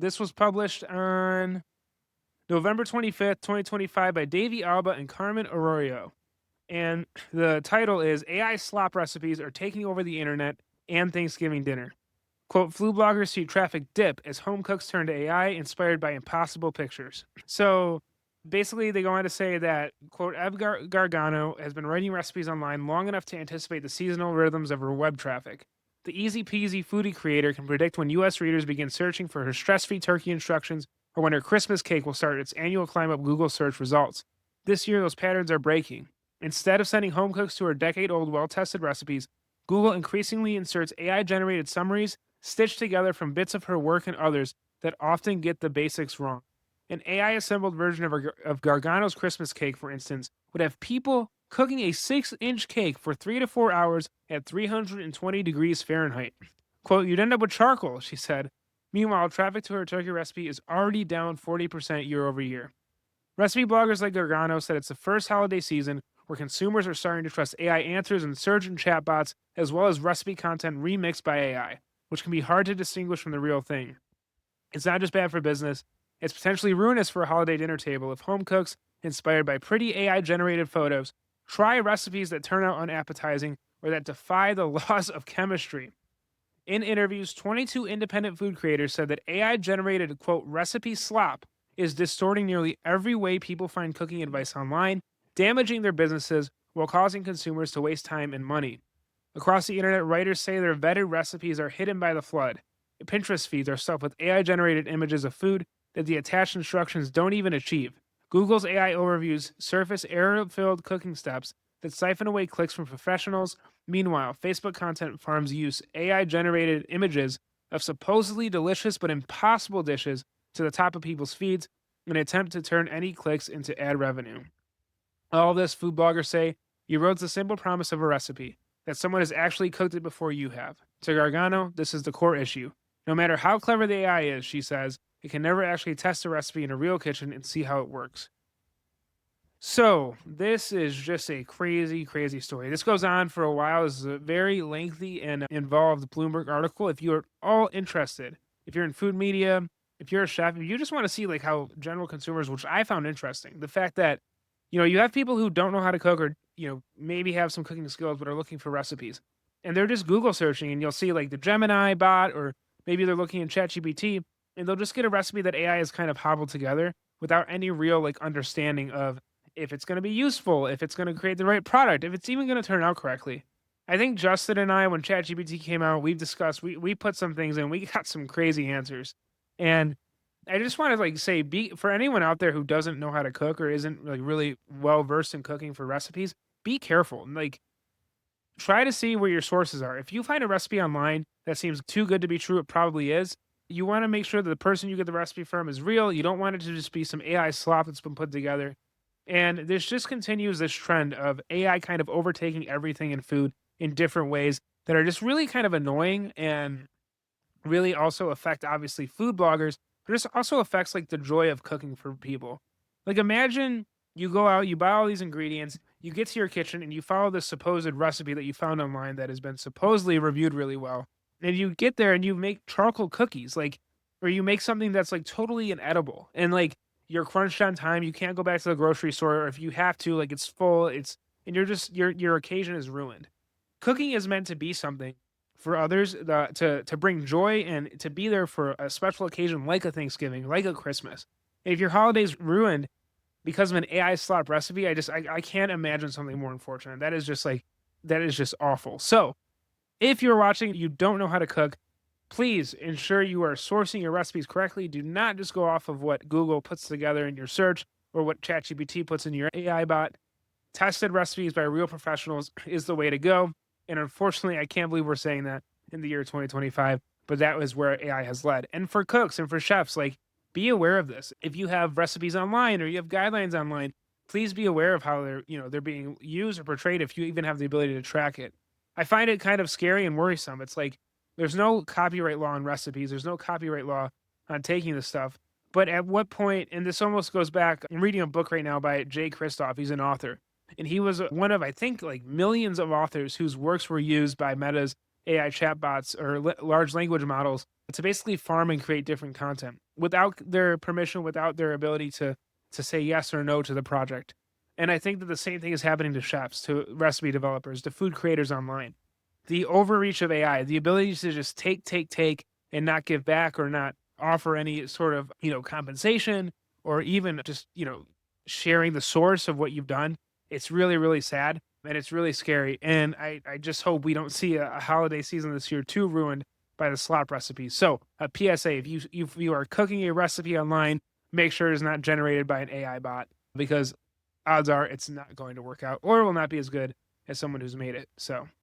This was published on November 25th, 2025 by Davey Alba and Carmen Arroyo. And the title is AI slop recipes are taking over the internet and Thanksgiving dinner. Quote, food bloggers see traffic dip as home cooks turn to AI inspired by impossible pictures. So basically, they go on to say that, quote, Gargano has been writing recipes online long enough to anticipate the seasonal rhythms of her web traffic. The easy peasy foodie creator can predict when U.S. readers begin searching for her stress free turkey instructions or when her Christmas cake will start its annual climb up Google search results. This year, those patterns are breaking. Instead of sending home cooks to her decade old, well tested recipes, Google increasingly inserts AI generated summaries stitched together from bits of her work and others that often get the basics wrong. An AI assembled version of Gargano's Christmas cake, for instance, would have people cooking a 6-inch cake for 3 to 4 hours at 320 degrees Fahrenheit. Quote, you'd end up with charcoal, she said. Meanwhile, traffic to her turkey recipe is already down 40% year over year. Recipe bloggers like Gargano said it's the first holiday season where consumers are starting to trust AI answers and search and chatbots, as well as recipe content remixed by AI, which can be hard to distinguish from the real thing. It's not just bad for business, it's potentially ruinous for a holiday dinner table if home cooks, inspired by pretty AI generated photos, try recipes that turn out unappetizing or that defy the laws of chemistry. In interviews, 22 independent food creators said that AI generated, quote, recipe slop is distorting nearly every way people find cooking advice online, damaging their businesses while causing consumers to waste time and money. Across the internet, writers say their vetted recipes are hidden by the flood. Pinterest feeds are stuffed with AI generated images of food that the attached instructions don't even achieve. Google's AI overviews surface error filled cooking steps that siphon away clicks from professionals. Meanwhile, Facebook content farms use AI generated images of supposedly delicious but impossible dishes to the top of people's feeds in an attempt to turn any clicks into ad revenue. All this, food bloggers say, erodes the simple promise of a recipe that someone has actually cooked it before you have. To Gargano, this is the core issue. No matter how clever the AI is, she says, it can never actually test a recipe in a real kitchen and see how it works. So, this is just a crazy, crazy story. This goes on for a while. This is a very lengthy and involved Bloomberg article. If you're all interested, if you're in food media, if you're a chef, if you just want to see like how general consumers, which I found interesting, the fact that you have people who don't know how to cook or, maybe have some cooking skills but are looking for recipes. And they're just Google searching and you'll see like the Gemini bot or maybe they're looking in ChatGPT and they'll just get a recipe that AI has kind of hobbled together without any real like understanding of if it's going to be useful, if it's going to create the right product, if it's even going to turn out correctly. I think Justin and I, when ChatGPT came out, we've discussed, we put some things in, we got some crazy answers. And I just want to like say, be for anyone out there who doesn't know how to cook or isn't like really well versed in cooking for recipes, be careful. Like, try to see where your sources are. If you find a recipe online that seems too good to be true, it probably is. You want to make sure that the person you get the recipe from is real. You don't want it to just be some AI slop that's been put together. And this just continues this trend of AI kind of overtaking everything in food in different ways that are just really kind of annoying and really also affect obviously food bloggers, but this also affects like the joy of cooking for people. Like imagine you go out, you buy all these ingredients, you get to your kitchen and you follow this supposed recipe that you found online that has been supposedly reviewed really well. And you get there and you make charcoal cookies, like or you make something that's like totally inedible. And like you're crunched on time, you can't go back to the grocery store, or if you have to, like it's full, it's and you're just your occasion is ruined. Cooking is meant to be something for others, to bring joy and to be there for a special occasion like a Thanksgiving, like a Christmas. And if your holiday's ruined because of an AI slop recipe, I can't imagine something more unfortunate. That is just awful. So if you're watching, you don't know how to cook, please ensure you are sourcing your recipes correctly. Do not just go off of what Google puts together in your search or what ChatGPT puts in your AI bot. Tested recipes by real professionals is the way to go. And unfortunately, I can't believe we're saying that in the year 2025, but that was where AI has led. And for cooks and for chefs, like be aware of this. If you have recipes online or you have guidelines online, please be aware of how they're being used or portrayed if you even have the ability to track it. I find it kind of scary and worrisome. It's like there's no copyright law on recipes. There's no copyright law on taking this stuff. But at what point, and this almost goes back, I'm reading a book right now by Jay Kristoff. He's an author. And he was one of, I think, like millions of authors whose works were used by Meta's AI chatbots or large language models to basically farm and create different content. without their permission, without their ability to say yes or no to the project. And I think that the same thing is happening to chefs, to recipe developers, to food creators online. The overreach of AI, the ability to just take, and not give back or not offer any sort of, compensation or even just, sharing the source of what you've done. It's really, really sad and it's really scary. And I just hope we don't see a holiday season this year too ruined by the slop recipes. So a PSA, if you are cooking a recipe online, make sure it's not generated by an AI bot because odds are it's not going to work out or it will not be as good as someone who's made it. So